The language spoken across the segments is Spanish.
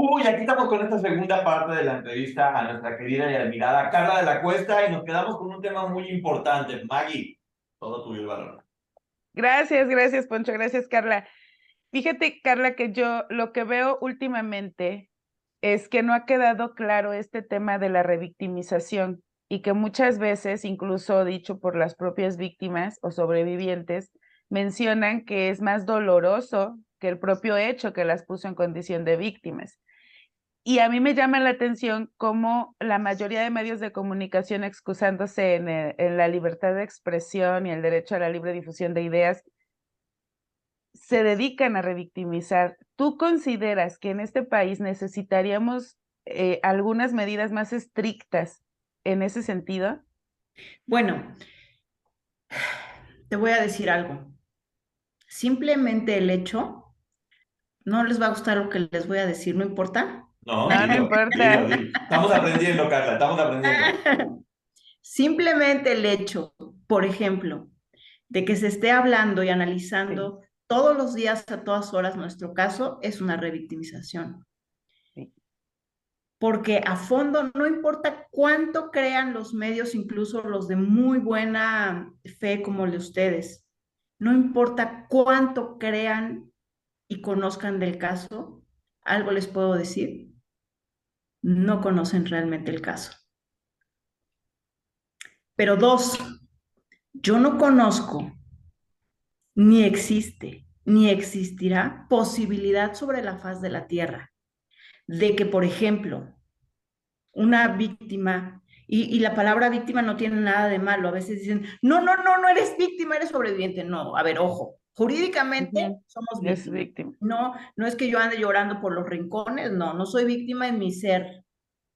Uy, aquí estamos con esta segunda parte de la entrevista a nuestra querida y admirada Carla de la Cuesta y nos quedamos con un tema muy importante. Maggie, todo tuyo el balón. Gracias, Poncho, gracias, Carla. Fíjate, Carla, que yo lo que veo últimamente es que no ha quedado claro este tema de la revictimización y que muchas veces, incluso dicho por las propias víctimas o sobrevivientes, mencionan que es más doloroso que el propio hecho que las puso en condición de víctimas. Y a mí me llama la atención cómo la mayoría de medios de comunicación, excusándose en la libertad de expresión y el derecho a la libre difusión de ideas, se dedican a revictimizar. ¿Tú consideras que en este país necesitaríamos algunas medidas más estrictas en ese sentido? Bueno, te voy a decir algo. Simplemente el hecho, no les va a gustar lo que les voy a decir, no importa. No, No, no importa. dilo. Estamos aprendiendo, Carla, estamos aprendiendo. Simplemente el hecho, por ejemplo, de que se esté hablando y Sí, analizando todos los días, a todas horas, nuestro caso, es una revictimización. sí. Porque a fondo, no importa cuánto crean los medios, incluso los de muy buena fe como el de ustedes, no importa cuánto crean y conozcan del caso, algo les puedo decir, no conocen realmente el caso. Pero dos, yo no conozco, ni existe, ni existirá posibilidad sobre la faz de la tierra de que, por ejemplo, una víctima, y la palabra víctima no tiene nada de malo, a veces dicen, no eres víctima, eres sobreviviente. No, a ver, ojo, jurídicamente Ujú. somos Es víctimas. víctima. No, no es que yo ande llorando por los rincones, no, no soy víctima en mi ser,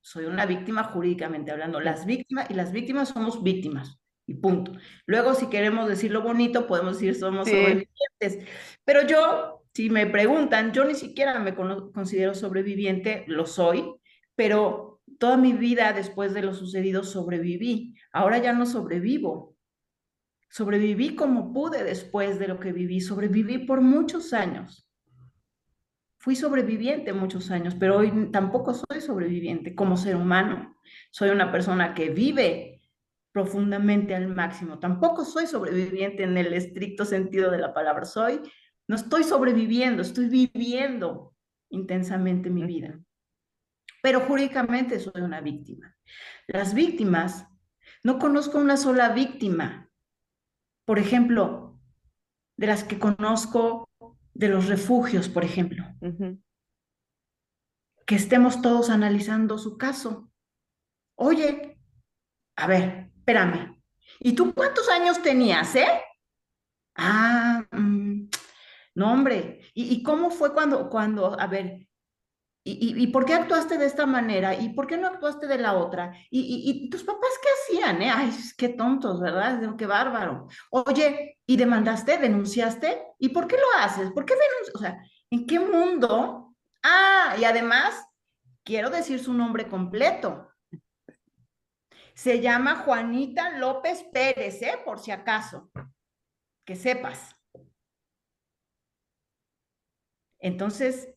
soy una víctima jurídicamente hablando. Sí. Las víctimas y las víctimas somos víctimas y punto. Luego, si queremos decirlo bonito, podemos decir somos Sí. sobrevivientes. Pero yo, si me preguntan, yo ni siquiera me considero sobreviviente, lo soy, pero toda mi vida después de lo sucedido sobreviví. Ahora ya no sobrevivo. Sobreviví como pude después de lo que viví. Sobreviví por muchos años. Fui sobreviviente muchos años, pero hoy tampoco soy sobreviviente como ser humano. Soy una persona que vive profundamente al máximo. Tampoco soy sobreviviente en el estricto sentido de la palabra. No estoy sobreviviendo, estoy viviendo intensamente mi vida. Pero jurídicamente soy una víctima. Las víctimas, no conozco una sola víctima. Por ejemplo, de las que conozco de los refugios, por ejemplo, Ujú. que estemos todos analizando su caso. Oye, a ver, espérame. ¿Y tú cuántos años tenías, eh? Ah, no, hombre. ¿Y cómo fue a ver, y por qué actuaste de esta manera? ¿Y por qué no actuaste de la otra? ¿Y tus papás qué hacían, eh? Ay, qué tontos, ¿verdad? Qué bárbaro. Oye, ¿y demandaste? ¿Denunciaste? ¿Y por qué lo haces? ¿Por qué denuncias? O sea, ¿en qué mundo? Ah, y además, quiero decir su nombre completo. Se llama Juanita López Pérez, ¿eh? Por si acaso, que sepas. Entonces,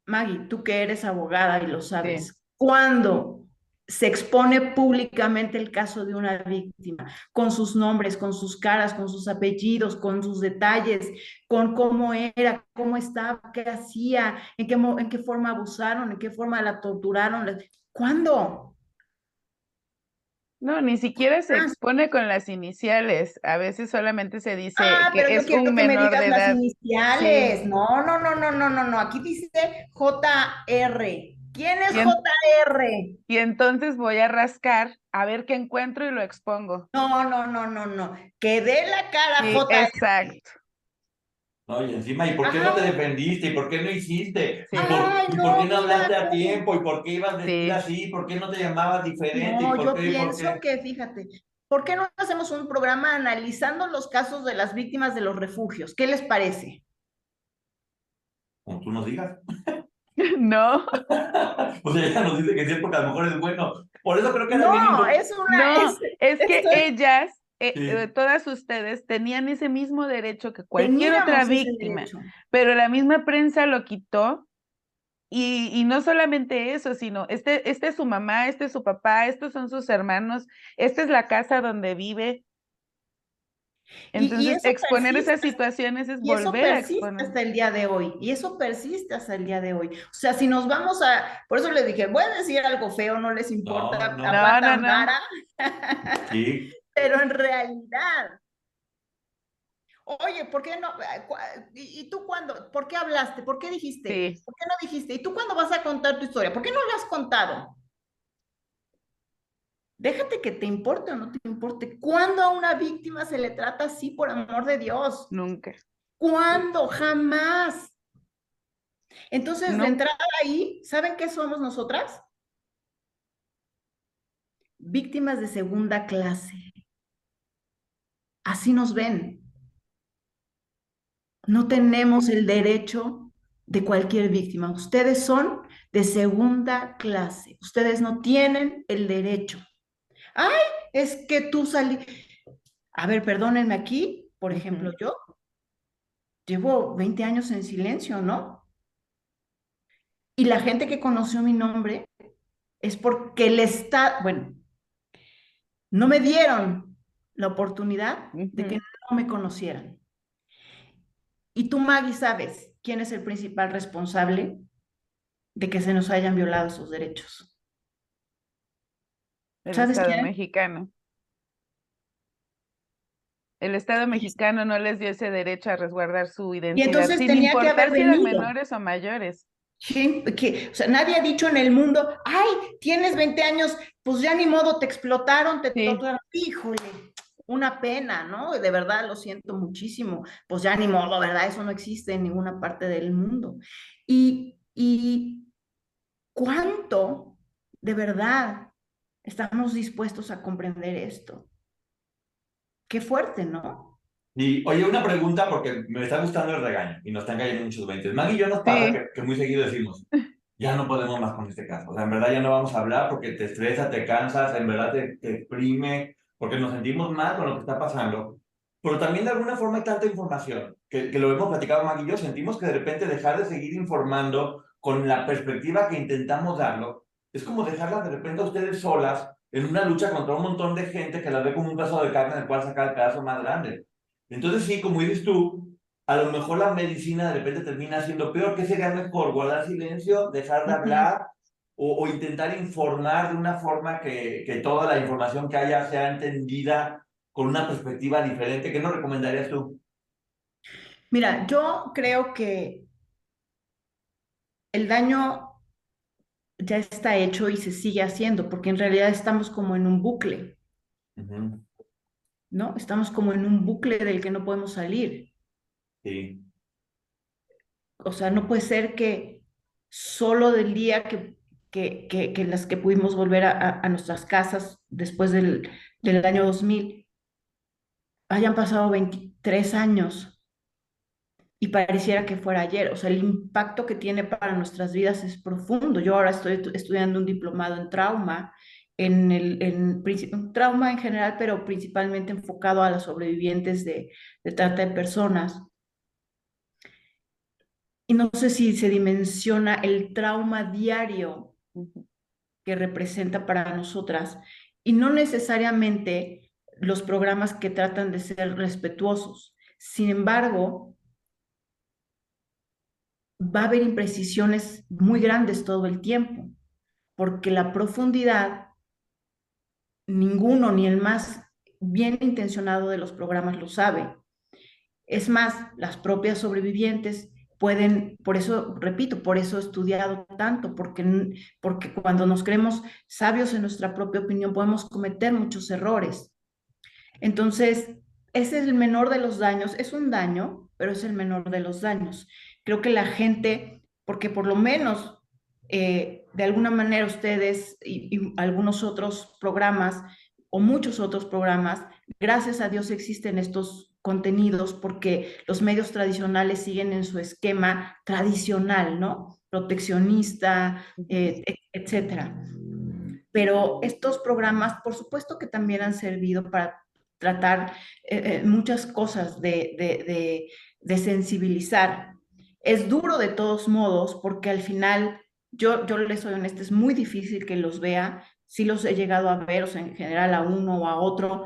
Maggie, tú que eres abogada y lo Sí. sabes, ¿cuándo se expone públicamente el caso de una víctima, con sus nombres, con sus caras, con sus apellidos, con sus detalles, con cómo era, cómo estaba, qué hacía, en qué forma abusaron, en qué forma la torturaron? ¿Cuándo? No, ni siquiera se Ah, expone con las iniciales. A veces solamente se dice pero que yo es un quiero que me menor de digas las edad. Sí. iniciales. No. Aquí dice JR. ¿Quién es Y, en- JR? y entonces voy a rascar a ver qué encuentro y lo expongo. No. Que dé la cara Sí, JR. exacto. No, y encima, ¿y por qué no te Ay, defendiste? ¿Y por qué no hiciste? ¿Y Sí, por qué no mira, hablaste a no. tiempo? ¿Y por qué ibas vestida sí. así? ¿Por qué no te llamabas diferente? ¿Y No, por yo qué? ¿Y por pienso qué? que, fíjate, ¿por qué no hacemos un programa analizando los casos de las víctimas de los refugios? ¿Qué les parece? Como tú nos digas. No, O sea, ella nos dice que sí, porque a lo mejor es bueno. Por eso creo que era bien No, importante. no, es que esto es, ellas, Sí. todas ustedes, tenían ese mismo derecho que cualquier otra teníamos ese víctima, derecho. pero la misma prensa lo quitó y no solamente eso, sino este es su mamá, este es su papá, estos son sus hermanos, esta es la casa donde vive. Y Entonces, eso exponer persiste. esas situaciones es Y eso volver a persiste exponer. hasta el día de hoy, y eso persiste hasta el día de hoy. O sea, si nos vamos por eso les dije, voy a decir algo feo, no les No, importa, no. No, no, aguantan no. vara, Sí. pero en realidad, oye, ¿por qué no? ¿Y tú cuándo? ¿Por qué hablaste? ¿Por qué dijiste? Sí, ¿Por qué no dijiste? ¿Y tú cuándo vas a contar tu historia? ¿Por qué no la has contado? Déjate que te importe o no te importe. ¿Cuándo a una víctima se le trata así, por amor de Dios? nunca. ¿Cuándo? Jamás. Entonces, de No, entrada ahí, ¿saben qué somos nosotras? Víctimas de segunda clase. Así nos ven. No tenemos el derecho de cualquier víctima. Ustedes son de segunda clase. Ustedes no tienen el derecho. Ay, es que tú salí. A ver, perdónenme aquí, por ejemplo, ujú, yo llevo 20 años en silencio, ¿no? Y la gente que conoció mi nombre es porque el Estado, bueno, no me dieron la oportunidad de que ujú. no me conocieran. Y tú, Maggie, sabes quién es el principal responsable de que se nos hayan violado esos derechos. El ¿Sabes Estado quién? mexicano. El Estado Y, mexicano no les dio ese derecho a resguardar su y identidad, entonces sin tenía que haber importar si eran venido. menores o mayores. ¿Sí? O sea, nadie ha dicho en el mundo, ay, tienes 20 años, pues ya ni modo, te explotaron, te Sí, torturaron. Híjole, una pena, ¿no? De verdad lo siento muchísimo. Pues ya ni modo, ¿verdad? Eso no existe en ninguna parte del mundo. Y ¿cuánto de verdad estamos dispuestos a comprender esto? Qué fuerte, ¿no? Y oye, una pregunta porque me está gustando el regaño y nos están cayendo muchos 20. Maggie y yo nos pasa sí, que muy seguido decimos, ya no podemos más con este caso. O sea, en verdad ya no vamos a hablar porque te estresa, te cansas, en verdad te exprime, porque nos sentimos mal con lo que está pasando. Pero también de alguna forma hay tanta información que lo hemos platicado Maggie y yo, sentimos que de repente dejar de seguir informando con la perspectiva que intentamos darlo, es como dejarlas de repente a ustedes solas en una lucha contra un montón de gente que las ve como un pedazo de carne del cual sacar el pedazo más grande. Entonces sí, como dices tú, a lo mejor la medicina de repente termina siendo peor. ¿Qué sería mejor? ¿Guardar silencio, dejar de ujú. hablar o intentar informar de una forma que toda la información que haya sea entendida con una perspectiva diferente? ¿Qué nos recomendarías tú? Mira, yo creo que el daño ya está hecho y se sigue haciendo, porque en realidad estamos como en un bucle, Ujú. ¿no? Estamos como en un bucle del que no podemos salir. Sí. O sea, no puede ser que solo del día que las que pudimos volver a nuestras casas después del año 2000 hayan pasado 23 años y pareciera que fuera ayer. O sea, el impacto que tiene para nuestras vidas es profundo. Yo ahora estoy estudiando un diplomado en trauma, un trauma en general, pero principalmente enfocado a las sobrevivientes de trata de personas. Y no sé si se dimensiona el trauma diario Ujú. que representa para nosotras y no necesariamente los programas que tratan de ser respetuosos. Sin embargo, va a haber imprecisiones muy grandes todo el tiempo, porque la profundidad, ninguno ni el más bien intencionado de los programas lo sabe. Es más, las propias sobrevivientes pueden, por eso, repito, por eso he estudiado tanto, porque cuando nos creemos sabios en nuestra propia opinión podemos cometer muchos errores. Entonces, ese es el menor de los daños, es un daño, pero es el menor de los daños. Creo que la gente, porque por lo menos de alguna manera ustedes y algunos otros programas o muchos otros programas, gracias a Dios existen estos contenidos porque los medios tradicionales siguen en su esquema tradicional, ¿no? Proteccionista, etcétera. Pero estos programas, por supuesto que también han servido para tratar muchas cosas de sensibilizar. Es duro de todos modos porque al final yo les soy honesta, es muy difícil que los vea. Sí los he llegado a ver, o sea, en general a uno o a otro,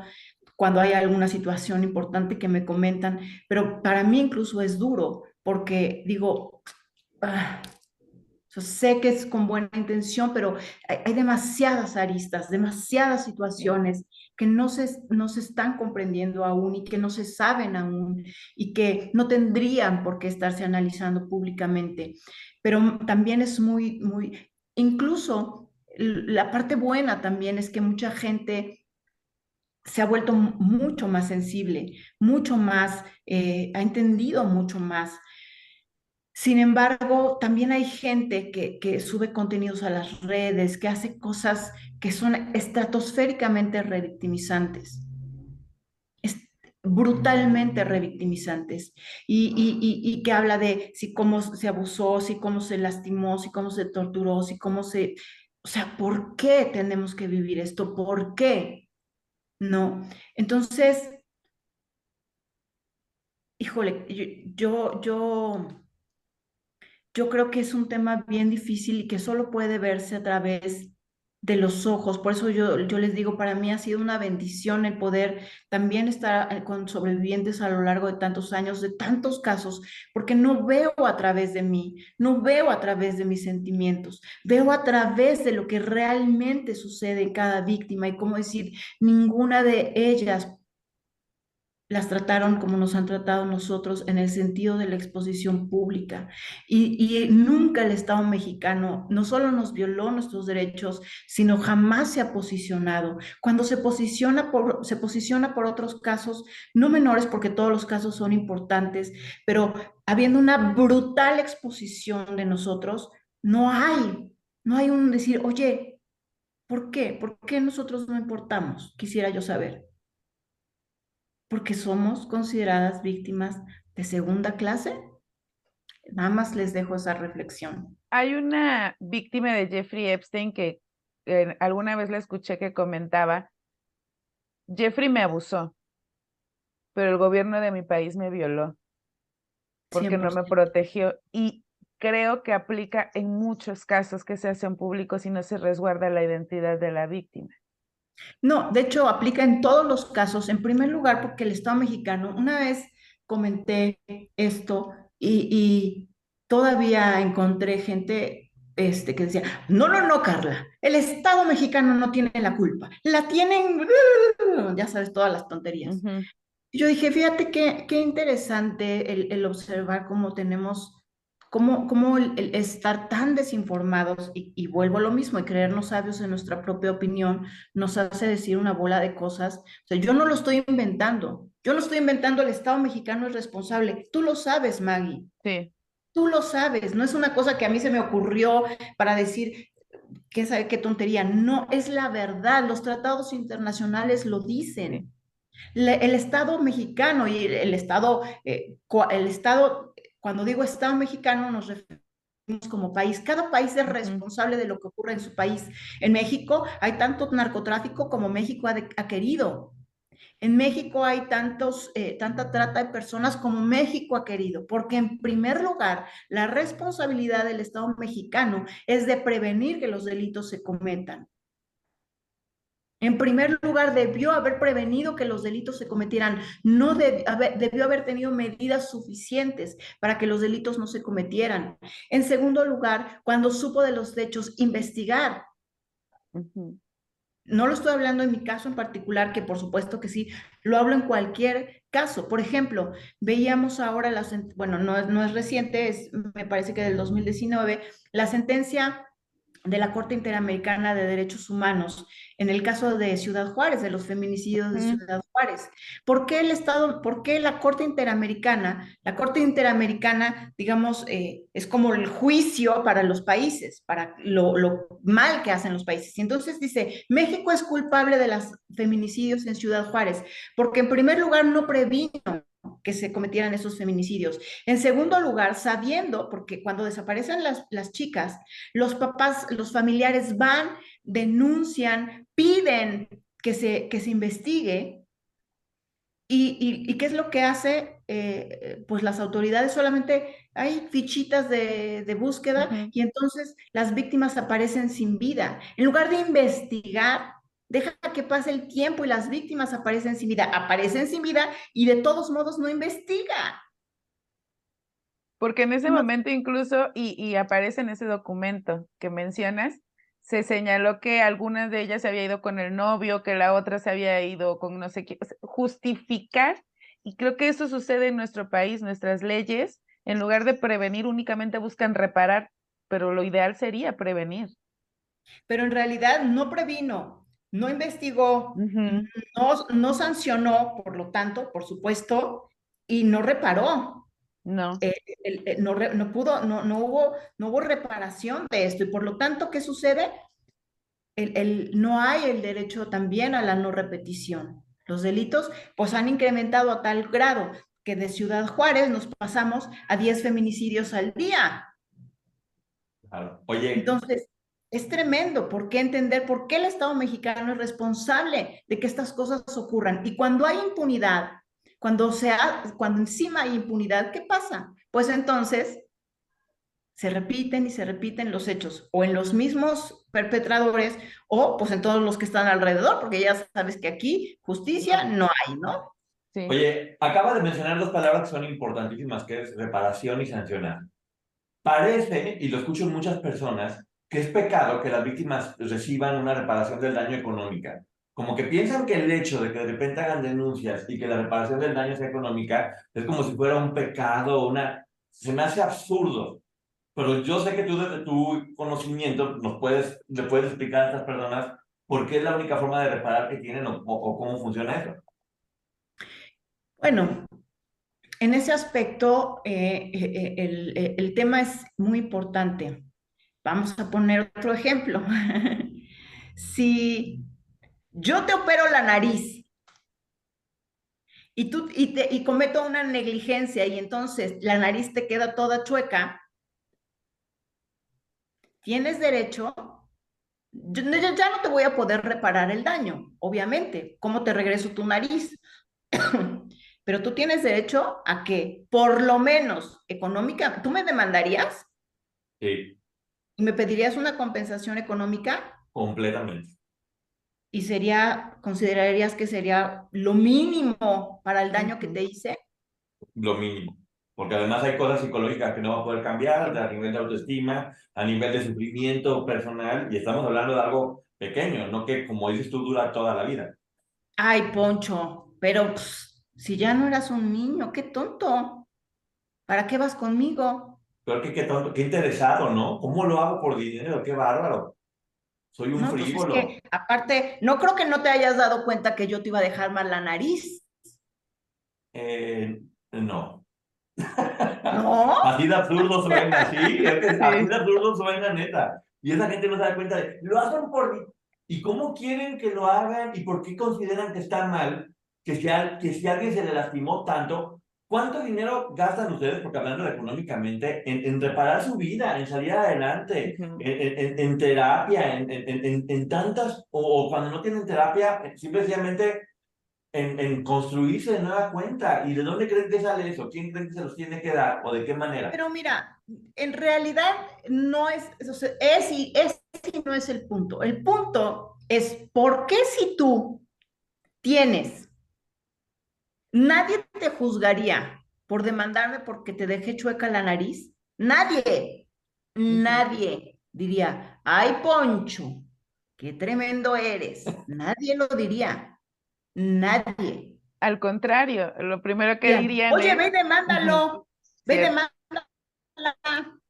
cuando hay alguna situación importante que me comentan, pero para mí incluso es duro, porque digo, ah, o sea, sé que es con buena intención, pero hay demasiadas aristas, demasiadas situaciones que no se están comprendiendo aún y que no se saben aún y que no tendrían por qué estarse analizando públicamente. Pero también es incluso la parte buena también es que mucha gente se ha vuelto mucho más sensible, mucho más, ha entendido mucho más. Sin embargo, también hay gente que sube contenidos a las redes, que hace cosas que son estratosféricamente revictimizantes, brutalmente revictimizantes, y que habla de si cómo se abusó, si cómo se lastimó, si cómo se torturó, si cómo se... O sea, ¿por qué tenemos que vivir esto? ¿Por qué? No. Entonces, híjole, yo creo que es un tema bien difícil y que solo puede verse a través de los ojos. Por eso yo les digo, para mí ha sido una bendición el poder también estar con sobrevivientes a lo largo de tantos años, de tantos casos, porque no veo a través de mí, no veo a través de mis sentimientos, veo a través de lo que realmente sucede en cada víctima y cómo decir, ninguna de ellas las trataron como nos han tratado nosotros en el sentido de la exposición pública. Y nunca el Estado mexicano no solo nos violó nuestros derechos, sino jamás se ha posicionado. Cuando se posiciona por otros casos, no menores porque todos los casos son importantes, pero habiendo una brutal exposición de nosotros, no hay un decir, oye, ¿por qué? ¿Por qué nosotros no importamos? Quisiera yo saber, porque somos consideradas víctimas de segunda clase. Nada más les dejo esa reflexión. Hay una víctima de Jeffrey Epstein que alguna vez la escuché que comentaba, Jeffrey me abusó, pero el gobierno de mi país me violó porque no me 100%. protegió, y creo que aplica en muchos casos que se hacen públicos y no se resguarda la identidad de la víctima. No, de hecho, aplica en todos los casos. En primer lugar, porque el Estado mexicano, una vez comenté esto y todavía encontré gente que decía, no, no, no, Carla, el Estado mexicano no tiene la culpa, la tienen, ya sabes, todas las tonterías. Ujú. Yo dije, fíjate qué interesante el observar cómo tenemos, cómo el estar tan desinformados y vuelvo a lo mismo, y creernos sabios en nuestra propia opinión nos hace decir una bola de cosas. O sea, yo no estoy inventando, el Estado mexicano es responsable. Tú lo sabes, Maggie, Sí, tú lo sabes, no es una cosa que a mí se me ocurrió para decir, qué sabe qué tontería, no, es la verdad, los tratados internacionales lo sí. dicen. El Estado mexicano y el Estado, cuando digo Estado mexicano, nos referimos como país. Cada país es Ujú. responsable de lo que ocurre en su país. En México hay tanto narcotráfico como México ha querido. En México hay tanta trata de personas como México ha querido, porque en primer lugar, la responsabilidad del Estado mexicano es de prevenir que los delitos se cometan. En primer lugar, debió haber prevenido que los delitos se cometieran, no debió haber tenido medidas suficientes para que los delitos no se cometieran. En segundo lugar, cuando supo de los hechos, investigar. Ujú. No lo estoy hablando en mi caso en particular, que por supuesto que sí, lo hablo en cualquier caso. Por ejemplo, veíamos ahora, bueno, no es reciente, me parece que del 2019, la sentencia de la Corte Interamericana de Derechos Humanos en el caso de Ciudad Juárez, de los feminicidios de Ujú. Ciudad Juárez. ¿Por qué por qué la Corte Interamericana? La Corte Interamericana, digamos, es como el juicio para los países, para lo mal que hacen los países. Y entonces dice, México es culpable de los feminicidios en Ciudad Juárez, porque en primer lugar no previno que se cometieran esos feminicidios. En segundo lugar, sabiendo, porque cuando desaparecen las chicas, los papás, los familiares van, denuncian, piden que se investigue. ¿Y qué es lo que hace pues las autoridades solamente hay fichitas de búsqueda y entonces las víctimas aparecen sin vida. En lugar de investigar, deja que pase el tiempo y las víctimas aparecen sin vida y de todos modos no investiga. Porque en ese No, momento incluso, y aparece en ese documento que mencionas, se señaló que alguna de ellas se había ido con el novio, que la otra se había ido con no sé qué, o sea, justificar, y creo que eso sucede en nuestro país, nuestras leyes, en lugar de prevenir, únicamente buscan reparar, pero lo ideal sería prevenir. pero en realidad no previno, no investigó, Ujú. no sancionó, por lo tanto, por supuesto, y no reparó. No, No pudo, no hubo reparación de esto y por lo tanto, ¿qué sucede? No hay el derecho también a la no repetición. Los delitos pues han incrementado a tal grado que de Ciudad Juárez nos pasamos a 10 feminicidios al día. Claro. Oye, Entonces, es tremendo. ¿Por qué entender por qué el Estado mexicano es responsable de que estas cosas ocurran? Y cuando hay impunidad, cuando encima hay impunidad, ¿qué pasa? Pues entonces se repiten y se repiten los hechos, o en los mismos perpetradores, o pues en todos los que están alrededor, porque ya sabes que aquí justicia no hay, ¿no? sí. oye, acaba de mencionar dos palabras que son importantísimas, que es reparación y sancionar. Parece, y lo escucho en muchas personas, que es pecado que las víctimas reciban una reparación del daño económica. Como que piensan que el hecho de que de repente hagan denuncias y que la reparación del daño sea económica es como si fuera un pecado, Se me hace absurdo. Pero yo sé que tú desde tu conocimiento le puedes explicar a estas personas por qué es la única forma de reparar que tienen o cómo funciona eso. Bueno, en ese aspecto el tema es muy importante. Vamos a poner otro ejemplo. Si yo te opero la nariz y cometo una negligencia y entonces la nariz te queda toda chueca, tienes derecho, ya no te voy a poder reparar el daño, obviamente. ¿Cómo te regreso tu nariz? Pero tú tienes derecho a que, por lo menos económica, tú me demandarías Sí, y me pedirías una compensación económica completamente. y considerarías que sería lo mínimo para el daño que te hice. Lo mínimo. Porque además hay cosas psicológicas que no va a poder cambiar a nivel de autoestima, a nivel de sufrimiento personal, y estamos hablando de algo pequeño, no que, como dices tú, dura toda la vida. Ay, Poncho, pero si ya no eras un niño, qué tonto. ¿Para qué vas conmigo? Pero qué tonto, qué interesado, ¿no? ¿Cómo lo hago por dinero? Qué bárbaro. Soy un No, pues es frívolo. que aparte, no creo que no te hayas dado cuenta que yo te iba a dejar mal la nariz. No. No, Así de absurdo suena, sí, es que así Sí. de absurdo suena, neta. Y esa gente no se da cuenta lo hacen por... ¿Y cómo quieren que lo hagan? ¿Y por qué consideran que está mal? Que si alguien se le lastimó tanto, ¿cuánto dinero gastan ustedes, porque hablando económicamente, en reparar su vida, en salir adelante, Ujú. en terapia, en tantas, o cuando no tienen terapia, simplemente en construirse de nueva cuenta? ¿Y de dónde creen que sale eso? ¿Quién creen que se los tiene que dar? ¿O de qué manera? pero mira, en realidad no es, o sea, y no es el punto. El punto es por qué si tú tienes, nadie te juzgaría por demandarme porque te dejé chueca la nariz. Nadie, Ujú. nadie diría, ay, Poncho, qué tremendo eres. Nadie lo diría, nadie. Al contrario, lo primero que Dirían, dirían oye, es, ve y ujú, demándalo, ve y cierto. demándala.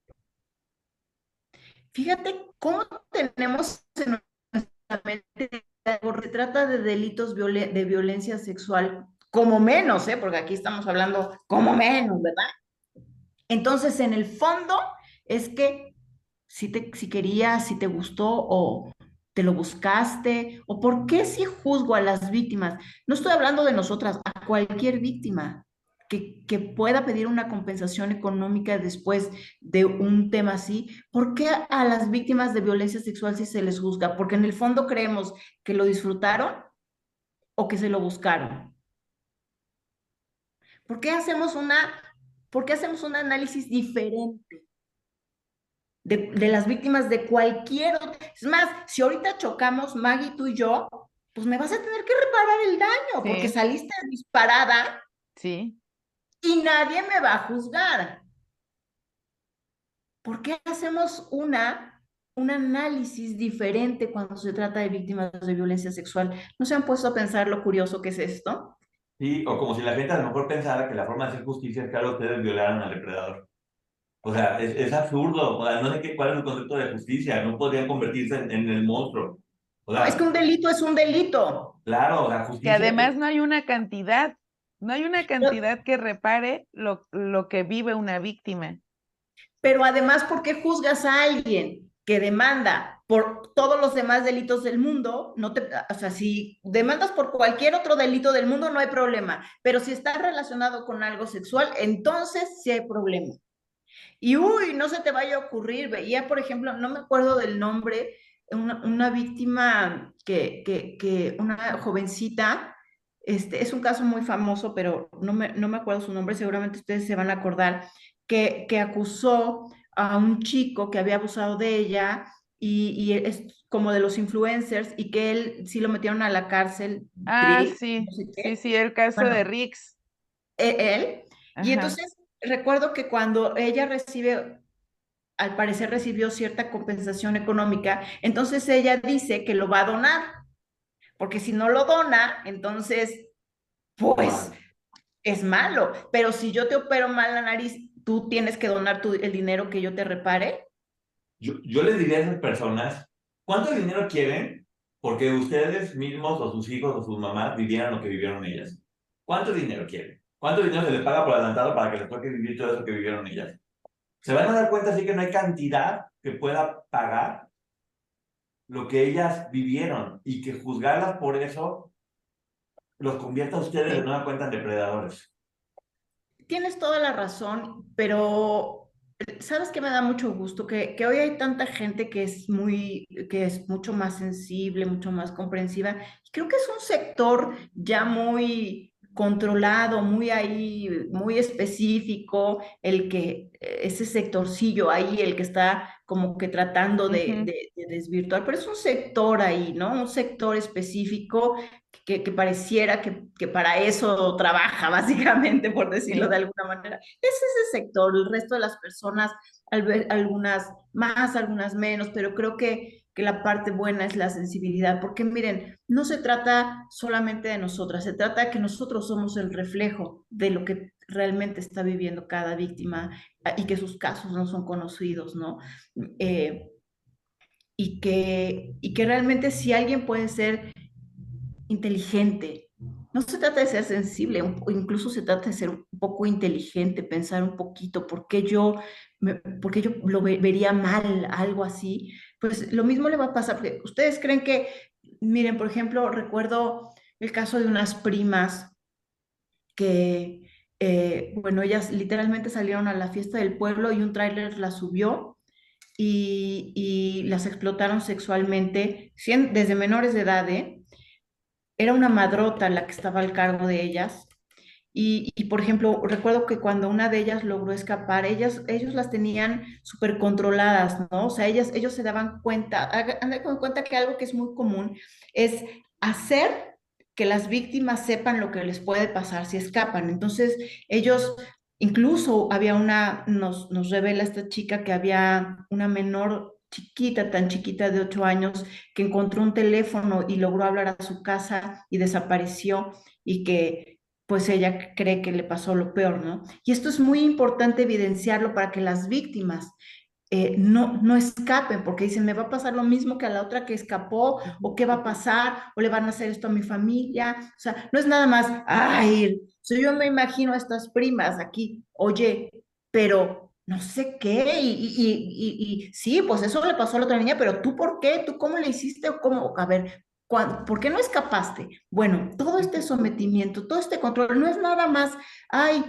Fíjate cómo tenemos en nuestra mente algo se trata de delitos de violencia sexual, como menos, ¿eh? Porque aquí estamos hablando como menos, ¿verdad? Entonces, en el fondo, es que si querías, si te gustó o te lo buscaste, o por qué si juzgo a las víctimas. No estoy hablando de nosotras, a cualquier víctima que pueda pedir una compensación económica después de un tema así. ¿Por qué a las víctimas de violencia sexual sí se les juzga? Porque en el fondo creemos que lo disfrutaron o que se lo buscaron. ¿Por qué hacemos un análisis diferente de las víctimas de cualquier otra? Es más, si ahorita chocamos, Maggie, tú y yo, pues me vas a tener que reparar el daño porque Sí, saliste disparada sí. y nadie me va a juzgar. ¿Por qué hacemos un análisis diferente cuando se trata de víctimas de violencia sexual? ¿No se han puesto a pensar lo curioso que es esto? Sí, o como si la gente a lo mejor pensara que la forma de hacer justicia es que ahora ustedes violaron al depredador. O sea, es absurdo. O sea, no sé cuál es el concepto de justicia. No podrían convertirse en el monstruo. O No, es que sea, un delito es un delito. claro, la Que justicia además no hay una cantidad, no hay una Pero, cantidad que repare lo que vive una víctima. pero además, ¿por qué juzgas a alguien que demanda por todos los demás delitos del mundo? No te, o sea, si demandas por cualquier otro delito del mundo, no hay problema. Pero si está relacionado con algo sexual, entonces sí hay problema. Y uy, no se te vaya a ocurrir, veía, por ejemplo, no me acuerdo del nombre, una víctima una jovencita, es un caso muy famoso, pero no me acuerdo su nombre, seguramente ustedes se van a acordar, que acusó a un chico que había abusado de ella y es como de los influencers y que él sí lo metieron a la cárcel, Ah, no sí, sé sí, qué. sí, el caso de Bueno, Rix. él. Y Ajá, entonces recuerdo que cuando ella recibe, al parecer recibió cierta compensación económica, entonces ella dice que lo va a donar, porque si no lo dona, entonces, está pues mal. es malo. Pero si yo te opero mal la nariz, tú tienes que donar el dinero que yo te repare. Yo les diría a esas personas, ¿cuánto dinero quieren? Porque ustedes mismos o sus hijos o sus mamás vivieran lo que vivieron ellas. ¿Cuánto dinero quieren? ¿Cuánto dinero se les paga por adelantado para que les toque vivir todo eso que vivieron ellas? Se van a dar cuenta así que no hay cantidad que pueda pagar lo que ellas vivieron y que juzgarlas por eso los convierta a ustedes de Sí. nueva cuenta en depredadores. Tienes toda la razón, pero ¿sabes qué me da mucho gusto? Que hoy hay tanta gente que es mucho más sensible, mucho más comprensiva. Creo que es un sector ya muy controlado, muy ahí, muy específico, ese sectorcillo ahí, el que está como que tratando ujú, de desvirtuar, pero es un sector ahí, ¿no? Un sector específico que pareciera que para eso trabaja, básicamente, por decirlo de sí. alguna manera. Es ese sector, el resto de las personas, algunas más, algunas menos, pero creo que la parte buena es la sensibilidad, porque miren, no se trata solamente de nosotras, se trata de que nosotros somos el reflejo de lo que realmente está viviendo cada víctima y que sus casos no son conocidos, ¿no? Eh, y que realmente si alguien puede ser inteligente. No se trata de ser sensible, o incluso se trata de ser un poco inteligente, pensar un poquito por qué yo vería mal algo así. Pues lo mismo le va a pasar, porque ustedes creen que, miren, por ejemplo, recuerdo el caso de unas primas que, bueno, ellas literalmente salieron a la fiesta del pueblo y un tráiler las subió y las explotaron sexualmente, desde menores de edad, ¿eh? Era una madrota la que estaba al cargo de ellas. Por ejemplo, recuerdo que cuando una de ellas logró escapar, ellos las tenían súper controladas, ¿no? O sea, ellos se daban cuenta, hagan con cuenta que algo que es muy común es hacer que las víctimas sepan lo que les puede pasar si escapan. Entonces, ellos, incluso había nos revela esta chica que había una menor chiquita, tan chiquita de 8 años, que encontró un teléfono y logró hablar a su casa y desapareció y que pues ella cree que le pasó lo peor, ¿no? Y esto es muy importante evidenciarlo para que las víctimas no escapen, porque dicen, me va a pasar lo mismo que a la otra que escapó, o qué va a pasar, o le van a hacer esto a mi familia. O sea, no es nada más, ay, so yo me imagino a estas primas aquí, oye, pero no sé qué, y sí, pues eso le pasó a la otra niña, pero tú por qué, tú cómo le hiciste, o cómo, a ver, ¿por qué no escapaste? Bueno, todo este sometimiento, todo este control, no es nada más, ay,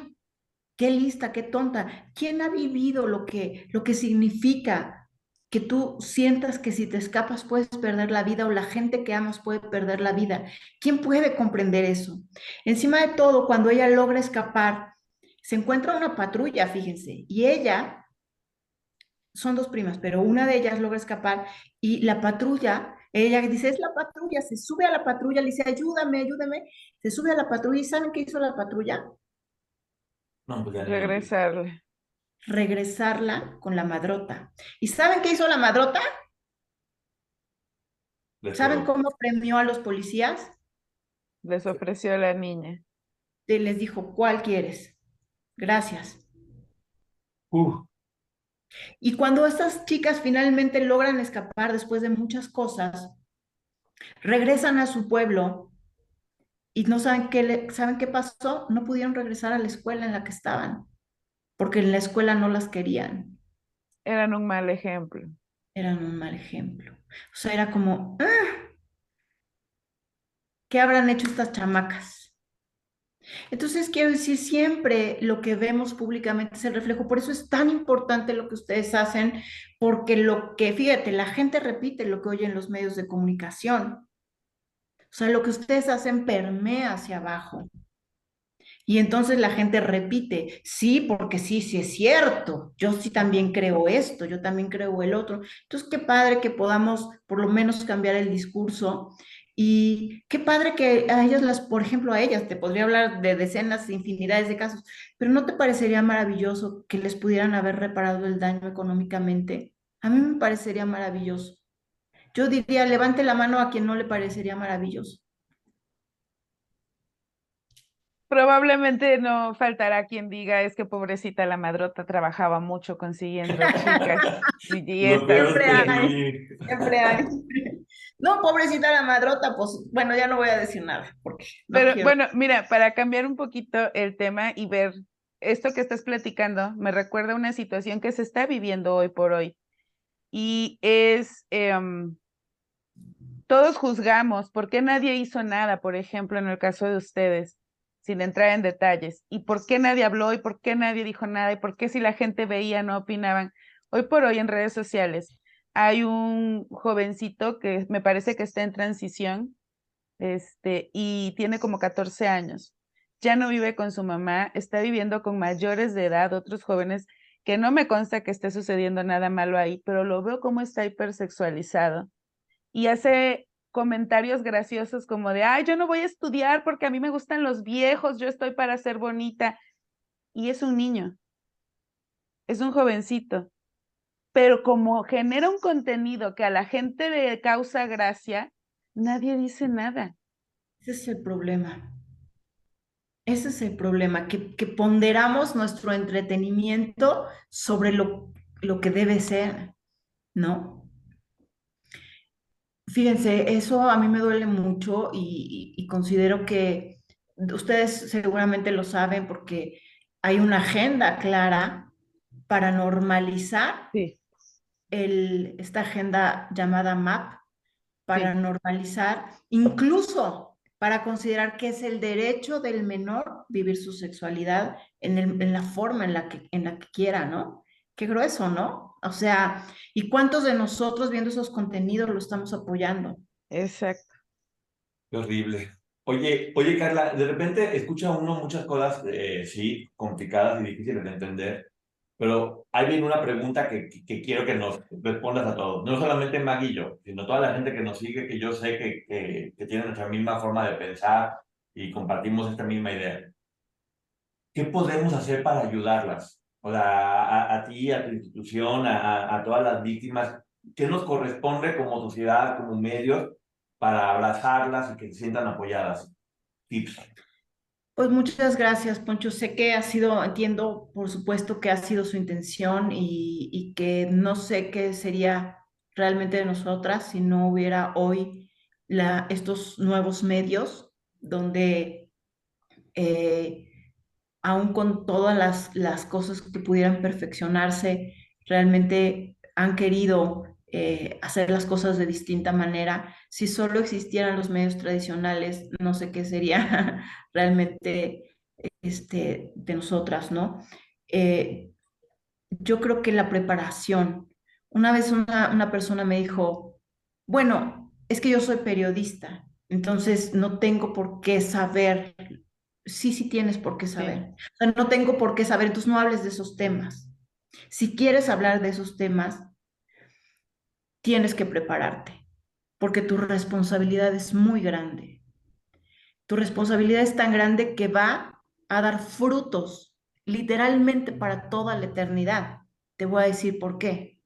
qué lista, qué tonta. ¿Quién ha vivido lo que significa que tú sientas que si te escapas puedes perder la vida o la gente que amas puede perder la vida? ¿Quién puede comprender eso? Encima de todo, cuando ella logra escapar, Se encuentra una patrulla, fíjense, y ella, son dos primas, pero una de ellas logra escapar y la patrulla, ella dice, es la patrulla, se sube a la patrulla, le dice, ayúdame, ayúdame, se sube a la patrulla y ¿saben qué hizo la patrulla? No, pues ya ni lo vi. Regresarle. Regresarla con la madrota. ¿Y saben qué hizo la madrota? Les ¿Saben pegó. cómo premió a los policías? Les ofreció a la niña. Les dijo, ¿cuál quieres? Gracias. Uf, Y cuando estas chicas finalmente logran escapar después de muchas cosas, regresan a su pueblo y no saben ¿saben qué pasó? No pudieron regresar a la escuela en la que estaban, porque en la escuela no las querían. Eran un mal ejemplo. Eran un mal ejemplo. O sea, era como, "Ah, ¿qué habrán hecho estas chamacas?" Entonces, quiero decir, siempre lo que vemos públicamente es el reflejo. Por eso es tan importante lo que ustedes hacen, porque lo que, fíjate, la gente repite lo que oye en los medios de comunicación. O sea, lo que ustedes hacen permea hacia abajo. Y entonces la gente repite, sí, porque sí, sí es cierto, yo sí también creo esto, yo también creo el otro. Entonces, qué padre que podamos por lo menos cambiar el discurso y qué padre que a ellas por ejemplo, a ellas, te podría hablar de decenas, infinidades de casos, pero ¿no te parecería maravilloso que les pudieran haber reparado el daño económicamente? A mí me parecería maravilloso. Yo diría, levante la mano a quien no le parecería maravilloso. Probablemente no faltará quien diga, es que pobrecita la madrota trabajaba mucho consiguiendo chicas y lo peor es estas, Siempre que hay, sí. siempre hay. No, pobrecita la madrota, pues bueno, ya no voy a decir nada, porque no Pero quiero. bueno, mira, para cambiar un poquito el tema y ver esto que estás platicando, me recuerda una situación que se está viviendo hoy por hoy y es, todos juzgamos por qué nadie hizo nada, por ejemplo, en el caso de ustedes, sin entrar en detalles, y por qué nadie habló y por qué nadie dijo nada y por qué si la gente veía no opinaban. Hoy por hoy en redes sociales hay un jovencito que me parece que está en transición, y tiene como 14 años. Ya no vive con su mamá, está viviendo con mayores de edad, otros jóvenes, que no me consta que esté sucediendo nada malo ahí, pero lo veo como está hipersexualizado y hace comentarios graciosos como de, ay, yo no voy a estudiar porque a mí me gustan los viejos, yo estoy para ser bonita. Y es un niño, es un jovencito, pero como genera un contenido que a la gente le causa gracia, nadie dice nada. Ese es el problema. Ese es el problema, que ponderamos nuestro entretenimiento sobre lo que debe ser, ¿no? Fíjense, eso a mí me duele mucho y considero que ustedes seguramente lo saben porque hay una agenda clara para normalizar Sí, esta agenda llamada MAP, para sí, normalizar, incluso para considerar que es el derecho del menor vivir su sexualidad en la forma en la que quiera, ¿no? Qué grueso, ¿no? O sea, ¿y cuántos de nosotros viendo esos contenidos lo estamos apoyando? exacto. Qué horrible. Oye, Carla, de repente escucha uno muchas cosas, sí, complicadas y difíciles de entender, pero hay bien una pregunta que quiero que nos respondas a todos. No solamente Maggie y yo, sino toda la gente que nos sigue, que yo sé que tiene nuestra misma forma de pensar y compartimos esta misma idea. ¿Qué podemos hacer para ayudarlas? O sea, a ti, a tu institución, a todas las víctimas, ¿qué nos corresponde como sociedad, como medios, para abrazarlas y que se sientan apoyadas? Tips. Pues muchas gracias, Poncho. Sé que ha sido, entiendo, por supuesto, que ha sido su intención y que no sé qué sería realmente de nosotras si no hubiera hoy estos nuevos medios donde eh, aún con todas las cosas que pudieran perfeccionarse, realmente han querido hacer las cosas de distinta manera. Si solo existieran los medios tradicionales, no sé qué sería realmente de nosotras, ¿no? Eh, yo creo que la preparación. Una vez una persona me dijo, bueno, es que yo soy periodista, entonces no tengo por qué saber sí, sí tienes por qué Sí. saber. O sea, no tengo por qué saber, entonces no hables de esos temas. Si quieres hablar de esos temas, tienes que prepararte, porque tu responsabilidad es muy grande. Tu responsabilidad es tan grande que va a dar frutos literalmente para toda la eternidad. Te voy a decir por qué.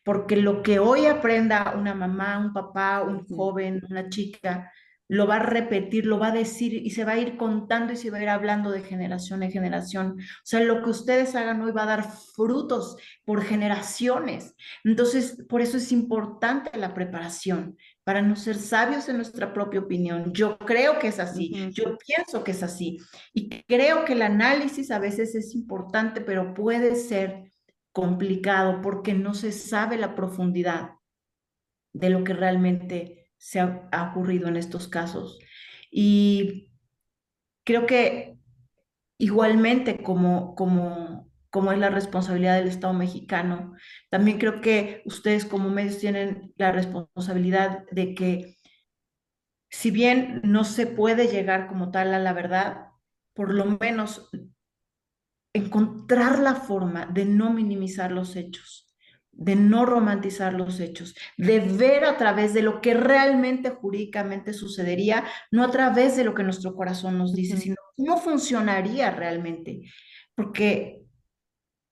Porque lo que hoy aprenda una mamá, un papá, un Ujú. joven, una chica, lo va a repetir, lo va a decir y se va a ir contando y se va a ir hablando de generación en generación. O sea, lo que ustedes hagan hoy va a dar frutos por generaciones. Entonces, por eso es importante la preparación, para no ser sabios en nuestra propia opinión. Yo creo que es así, Ujú. yo pienso que es así y creo que el análisis a veces es importante, pero puede ser complicado porque no se sabe la profundidad de lo que realmente ha ocurrido en estos casos. Y creo que igualmente como es la responsabilidad del Estado mexicano, también creo que ustedes como medios tienen la responsabilidad de que si bien no se puede llegar como tal a la verdad, por lo menos encontrar la forma de no minimizar los hechos, de no romantizar los hechos, de ver a través de lo que realmente jurídicamente sucedería, no a través de lo que nuestro corazón nos dice, Ujú. sino cómo funcionaría realmente. Porque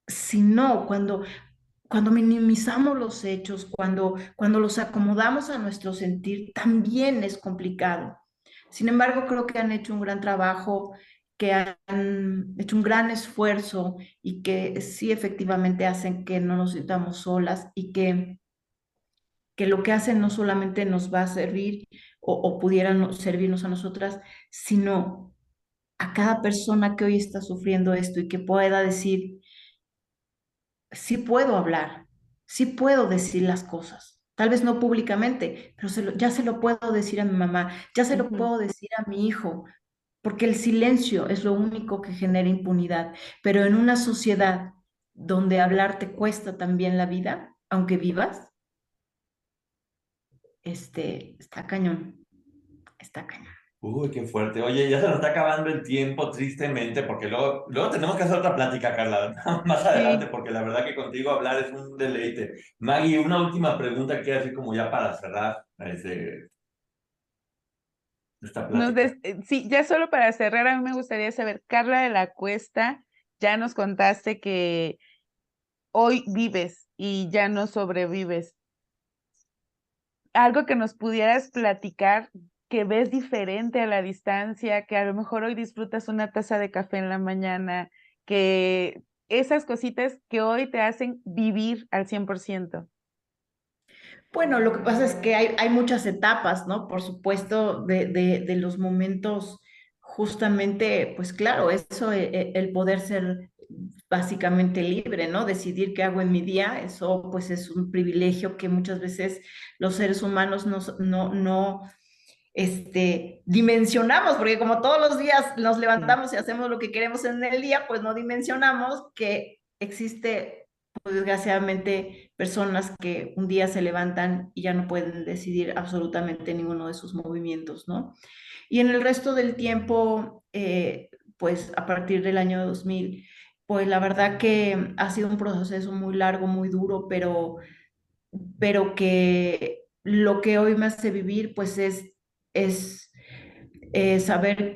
si no, cuando minimizamos los hechos, cuando los acomodamos a nuestro sentir, también es complicado. Sin embargo, creo que han hecho un gran trabajo, que han hecho un gran esfuerzo y que sí efectivamente hacen que no nos sintamos solas y que lo que hacen no solamente nos va a servir o pudieran servirnos a nosotras, sino a cada persona que hoy está sufriendo esto y que pueda decir, sí puedo hablar, sí puedo decir las cosas. Tal vez no públicamente, pero ya se lo puedo decir a mi mamá, ya se lo Ujú. puedo decir a mi hijo, porque el silencio es lo único que genera impunidad. Pero en una sociedad donde hablar te cuesta también la vida, aunque vivas, está cañón, está cañón. Uy, qué fuerte. Oye, ya se nos está acabando el tiempo, tristemente, porque luego tenemos que hacer otra plática, Carla, más adelante, Sí, porque la verdad que contigo hablar es un deleite. Maggie, una última pregunta que así como ya para cerrar esta plática. sí, ya solo para cerrar, a mí me gustaría saber, Carla de la Cuesta, ya nos contaste que hoy vives y ya no sobrevives. Algo que nos pudieras platicar que ves diferente a la distancia, que a lo mejor hoy disfrutas una taza de café en la mañana, que esas cositas que hoy te hacen vivir al 100%. Bueno, lo que pasa es que hay muchas etapas, ¿no? Por supuesto, de los momentos, justamente, pues claro, eso, el poder ser básicamente libre, ¿no? Decidir qué hago en mi día, eso pues es un privilegio que muchas veces los seres humanos no dimensionamos, porque como todos los días nos Sí. levantamos y hacemos lo que queremos en el día, pues no dimensionamos que existe, pues, desgraciadamente, personas que un día se levantan y ya no pueden decidir absolutamente ninguno de sus movimientos, ¿no? Y en el resto del tiempo, pues a partir del año 2000, pues la verdad que ha sido un proceso muy largo, muy duro, pero que lo que hoy me hace vivir, pues es saber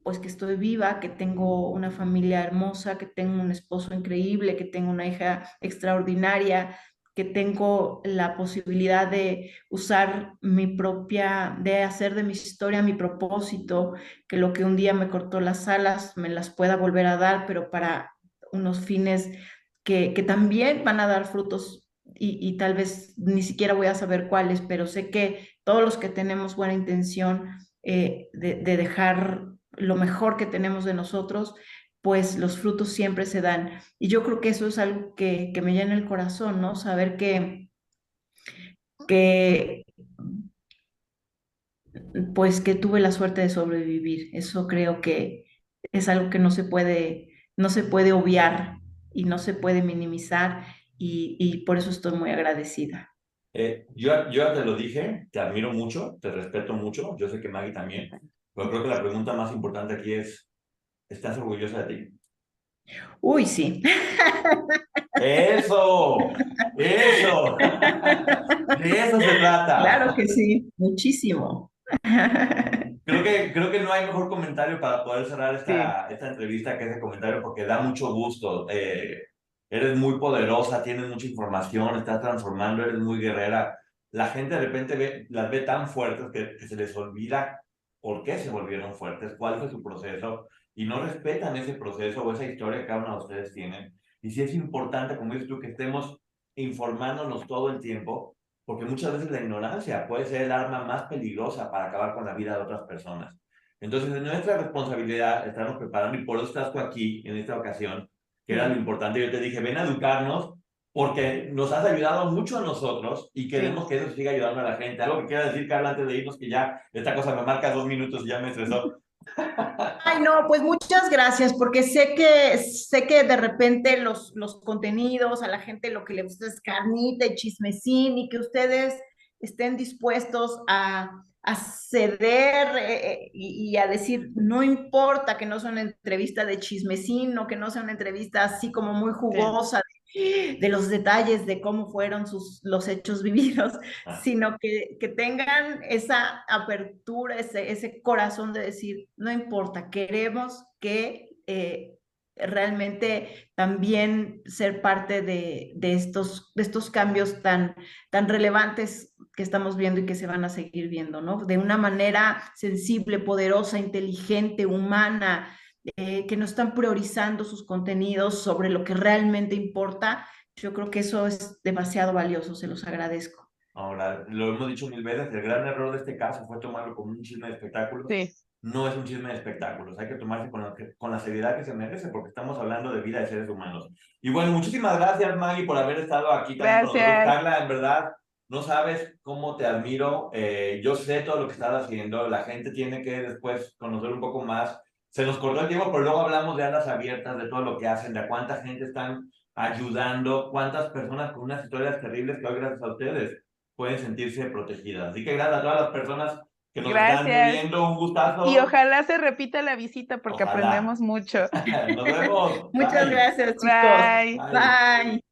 pues que estoy viva, que tengo una familia hermosa, que tengo un esposo increíble, que tengo una hija extraordinaria, que tengo la posibilidad de usar de hacer de mi historia mi propósito, que lo que un día me cortó las alas me las pueda volver a dar, pero para unos fines que también van a dar frutos y tal vez ni siquiera voy a saber cuáles, pero sé que todos los que tenemos buena intención de dejar lo mejor que tenemos de nosotros, pues los frutos siempre se dan. Y yo creo que eso es algo que me llena el corazón, ¿no? Saber que, pues, que tuve la suerte de sobrevivir. Eso creo que es algo que no se puede obviar y no se puede minimizar y por eso estoy muy agradecida. Yo ya te lo dije, te admiro mucho, te respeto mucho, yo sé que Maggie también, Pero creo que la pregunta más importante aquí es, ¿estás orgullosa de ti? Uy, sí. ¡Eso! ¡Eso! De eso se Claro trata. que sí, muchísimo. Creo que no hay mejor comentario para poder cerrar Sí. esta entrevista que ese comentario porque da mucho gusto. Eres muy poderosa, tienes mucha información, estás transformando, eres muy guerrera. La gente de repente las ve tan fuertes que se les olvida por qué se volvieron fuertes, cuál fue su proceso y no respetan ese proceso o esa historia que cada uno de ustedes tienen. Y sí es importante, como dices tú, que estemos informándonos todo el tiempo porque muchas veces la ignorancia puede ser el arma más peligrosa para acabar con la vida de otras personas. Entonces, es nuestra responsabilidad estarnos preparando y por eso estás tú aquí en esta ocasión, que era lo Sí, importante. Yo te dije, ven a educarnos porque nos has ayudado mucho a nosotros y Sí. queremos que eso siga ayudando a la gente. Algo que quiera decir, Carla, antes de irnos, que ya esta cosa me marca 2 minutos y ya me estresó. ay, no, pues muchas gracias, porque sé que de repente los contenidos a la gente lo que le gusta es carnita y chismecín y que ustedes estén dispuestos a ceder y a decir, no importa que no sea una entrevista de chismecín o que no sea una entrevista así como muy Sí. jugosa de los detalles de cómo fueron los hechos vividos, Ah, sino que tengan esa apertura, ese corazón de decir, no importa, queremos que realmente también ser parte de estos cambios tan relevantes que estamos viendo y que se van a seguir viendo, ¿no? De una manera sensible, poderosa, inteligente, humana, que no están priorizando sus contenidos sobre lo que realmente importa. Yo creo que eso es demasiado valioso, se los agradezco. ahora, lo hemos dicho mil veces, el gran error de este caso fue tomarlo como un chisme de espectáculos. Sí. No es un chisme de espectáculos, hay que tomarse con la seriedad que se merece porque estamos hablando de vida de seres humanos. Y bueno, muchísimas gracias Maggie por haber estado aquí también con nosotros. Gracias. Carla, en verdad, no sabes cómo te admiro, yo sé todo lo que estás haciendo, la gente tiene que después conocer un poco más. Se nos cortó el tiempo, pero luego hablamos de alas abiertas, de todo lo que hacen, de cuánta gente están ayudando, cuántas personas con unas historias terribles que hoy gracias a ustedes pueden sentirse protegidas. Así que gracias a todas las personas que nos están Gracias. viendo, un Y gustazo. ojalá se repita la visita porque Ojalá. aprendemos mucho. Nos vemos. Muchas Bye. gracias, chicos. Bye. Bye. Bye.